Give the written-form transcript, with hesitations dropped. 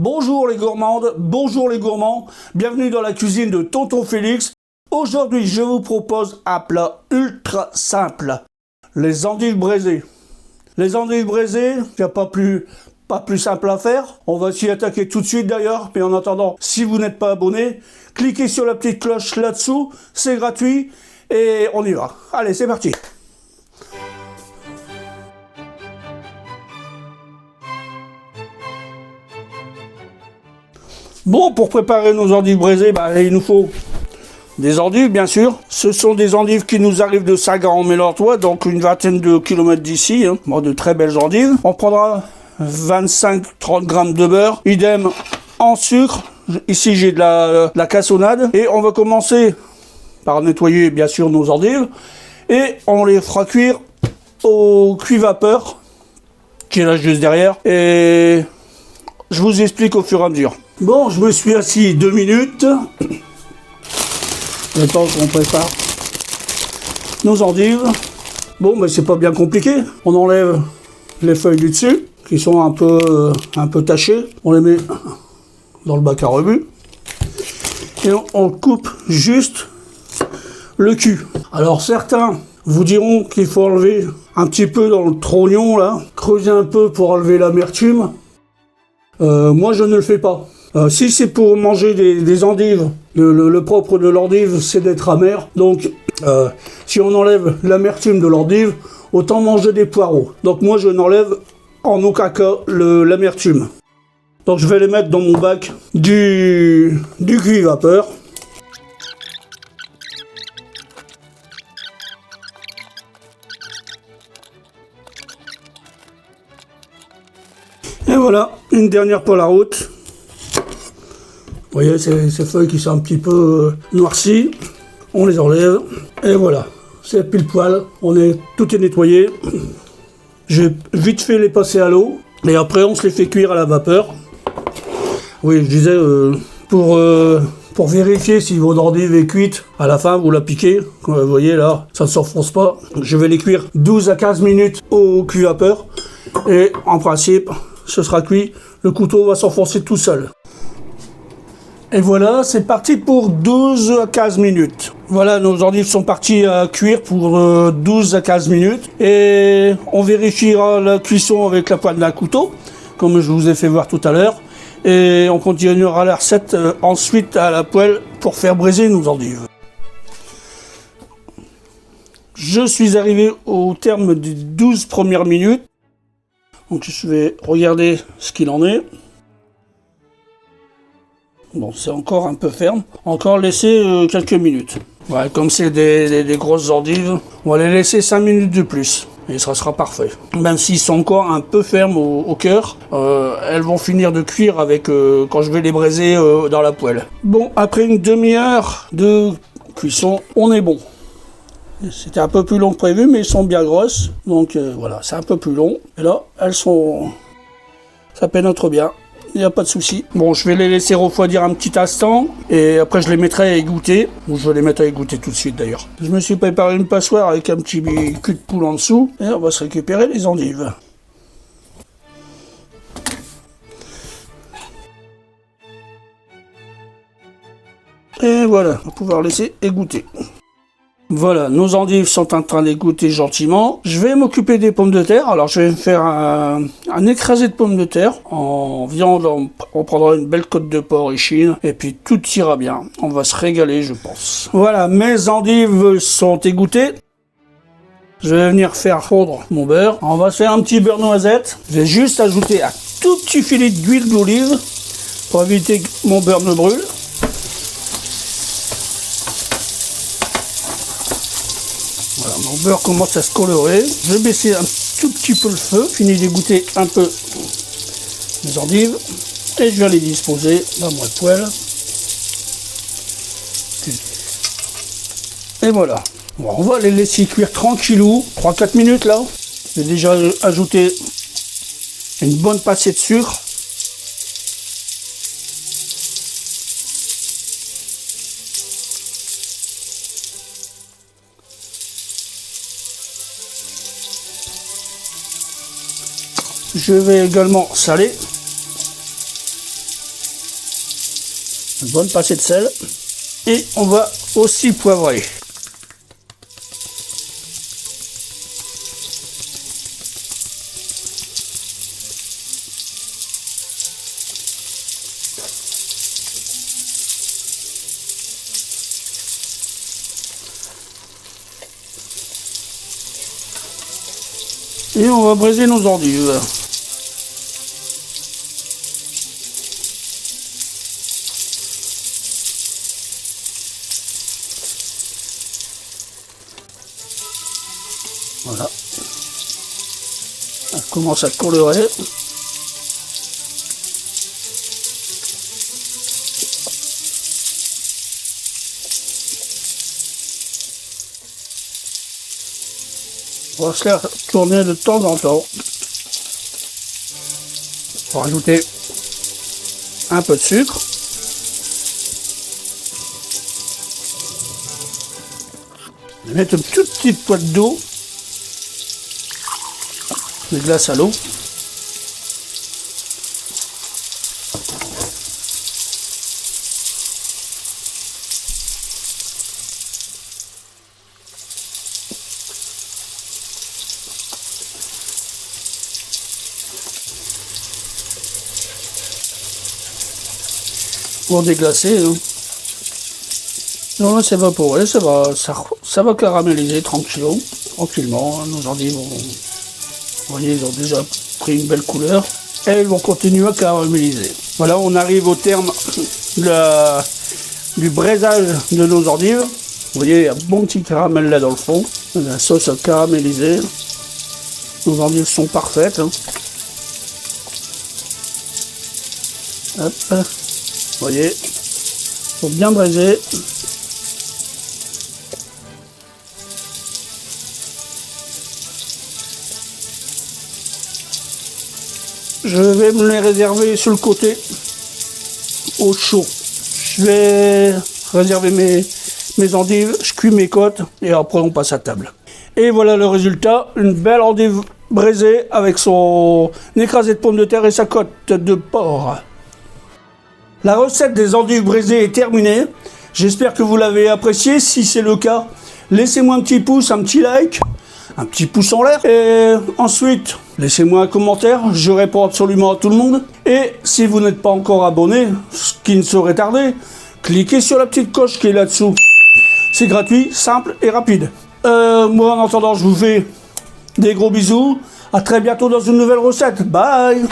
Bonjour les gourmandes, bonjour les gourmands, bienvenue dans la cuisine de Tonton Félix. Aujourd'hui, je vous propose un plat ultra simple, les endives braisées. Les endives braisées, il n'y a pas plus simple à faire. On va s'y attaquer tout de suite d'ailleurs, mais en attendant, si vous n'êtes pas abonné, cliquez sur la petite cloche là-dessous, c'est gratuit et on y va. Allez, c'est parti. Bon, pour préparer nos endives braisées, il nous faut des endives, bien sûr. Ce sont des endives qui nous arrivent de Sagan-en-Mélantois, donc une vingtaine de kilomètres d'ici. De très belles endives. On prendra 25-30 grammes de beurre, idem en sucre. Ici, j'ai de la cassonade. Et on va commencer par nettoyer, bien sûr, nos endives. Et on les fera cuire au cuit-vapeur, qui est là juste derrière. Et je vous explique au fur et à mesure. Bon, je me suis assis 2 minutes. Le temps qu'on prépare nos endives. Bon, mais c'est pas bien compliqué. On enlève les feuilles du dessus, qui sont un peu tachées. On les met dans le bac à rebut. Et on coupe juste le cul. Alors certains vous diront qu'il faut enlever un petit peu dans le trognon, là. Creuser un peu pour enlever l'amertume. Moi, je ne le fais pas. Si c'est pour manger des endives, le propre de l'endive, c'est d'être amer. Donc, si on enlève l'amertume de l'endive, autant manger des poireaux. Donc moi, je n'enlève en aucun cas l'amertume. Donc je vais les mettre dans mon bac du cuit-vapeur. Et voilà, une dernière pour la route. Vous voyez ces feuilles qui sont un petit peu noircies, on les enlève, et voilà, c'est pile poil, tout est nettoyé. J'ai vite fait les passer à l'eau, et après on se les fait cuire à la vapeur. Oui, je disais, pour vérifier si votre endive est cuite, à la fin vous la piquez, comme vous voyez là, ça ne s'enfonce pas. Je vais les cuire 12 à 15 minutes au cuit-vapeur, et en principe, ce sera cuit, le couteau va s'enfoncer tout seul. Et voilà, c'est parti pour 12 à 15 minutes. Voilà, nos endives sont parties à cuire pour 12 à 15 minutes. Et on vérifiera la cuisson avec la pointe d'un couteau, comme je vous ai fait voir tout à l'heure. Et on continuera la recette ensuite à la poêle pour faire braiser nos endives. Je suis arrivé au terme des 12 premières minutes. Donc je vais regarder ce qu'il en est. Bon, c'est encore un peu ferme. Encore laisser quelques minutes. Ouais, comme c'est des grosses endives, on va les laisser 5 minutes de plus. Et ça sera parfait. Même s'ils sont encore un peu fermes au cœur, elles vont finir de cuire avec quand je vais les braiser dans la poêle. Bon, après une demi-heure de cuisson, on est bon. C'était un peu plus long que prévu, mais elles sont bien grosses. Donc voilà, c'est un peu plus long. Et là, ça pénètre bien. Il n'y a pas de souci. Bon, je vais les laisser refroidir un petit instant et après je les mettrai à égoutter. Ou je vais les mettre à égoutter tout de suite d'ailleurs. Je me suis préparé une passoire avec un petit cul de poule en dessous et on va se récupérer les endives. Et voilà, on va pouvoir laisser égoutter. Voilà, nos endives sont en train d'égoutter gentiment. Je vais m'occuper des pommes de terre. Alors, je vais me faire un écrasé de pommes de terre. En viande, on prendra une belle côte de porc échine. Et puis, tout ira bien. On va se régaler, je pense. Voilà, mes endives sont égouttées. Je vais venir faire fondre mon beurre. On va se faire un petit beurre noisette. Je vais juste ajouter un tout petit filet d'huile d'olive pour éviter que mon beurre ne brûle. Voilà, mon beurre commence à se colorer. Je vais baisser un tout petit peu le feu. Fini d'égoutter un peu mes endives. Et je vais les disposer dans ma poêle. Et voilà. Bon, on va les laisser cuire tranquillou. 3-4 minutes là. J'ai déjà ajouté une bonne pincée de sucre. Je vais également saler. une bonne pincée de sel. Et on va aussi poivrer. Et on va braiser nos endives. Voilà. Elle commence à colorer. On va se la tourner de temps en temps. On va rajouter un peu de sucre. On va mettre une toute petite pointe d'eau. De glace à l'eau. Pour déglacer, hein. Non, là, c'est évaporé, ça va caraméliser tranquillement. Hein. Nos endives, vous voyez, ils ont déjà pris une belle couleur et ils vont continuer à caraméliser. Voilà, on arrive au terme du braisage de nos endives. Vous voyez, il y a un bon petit caramel là dans le fond. La sauce a caramélisé. Nos endives sont parfaites. Hein. Hop. Vous voyez, il faut bien braiser. Je vais me les réserver sur le côté au chaud. Je vais réserver mes endives, je cuis mes côtes et après on passe à table. Et voilà le résultat, une belle endive braisée avec son écrasé de pommes de terre et sa côte de porc. La recette des endives braisées est terminée. J'espère que vous l'avez appréciée. Si c'est le cas, laissez-moi un petit pouce, un petit like, un petit pouce en l'air. Et ensuite, laissez-moi un commentaire. Je réponds absolument à tout le monde. Et si vous n'êtes pas encore abonné, ce qui ne saurait tarder, cliquez sur la petite cloche qui est là-dessous. C'est gratuit, simple et rapide. Moi, en attendant, je vous fais des gros bisous. À très bientôt dans une nouvelle recette. Bye!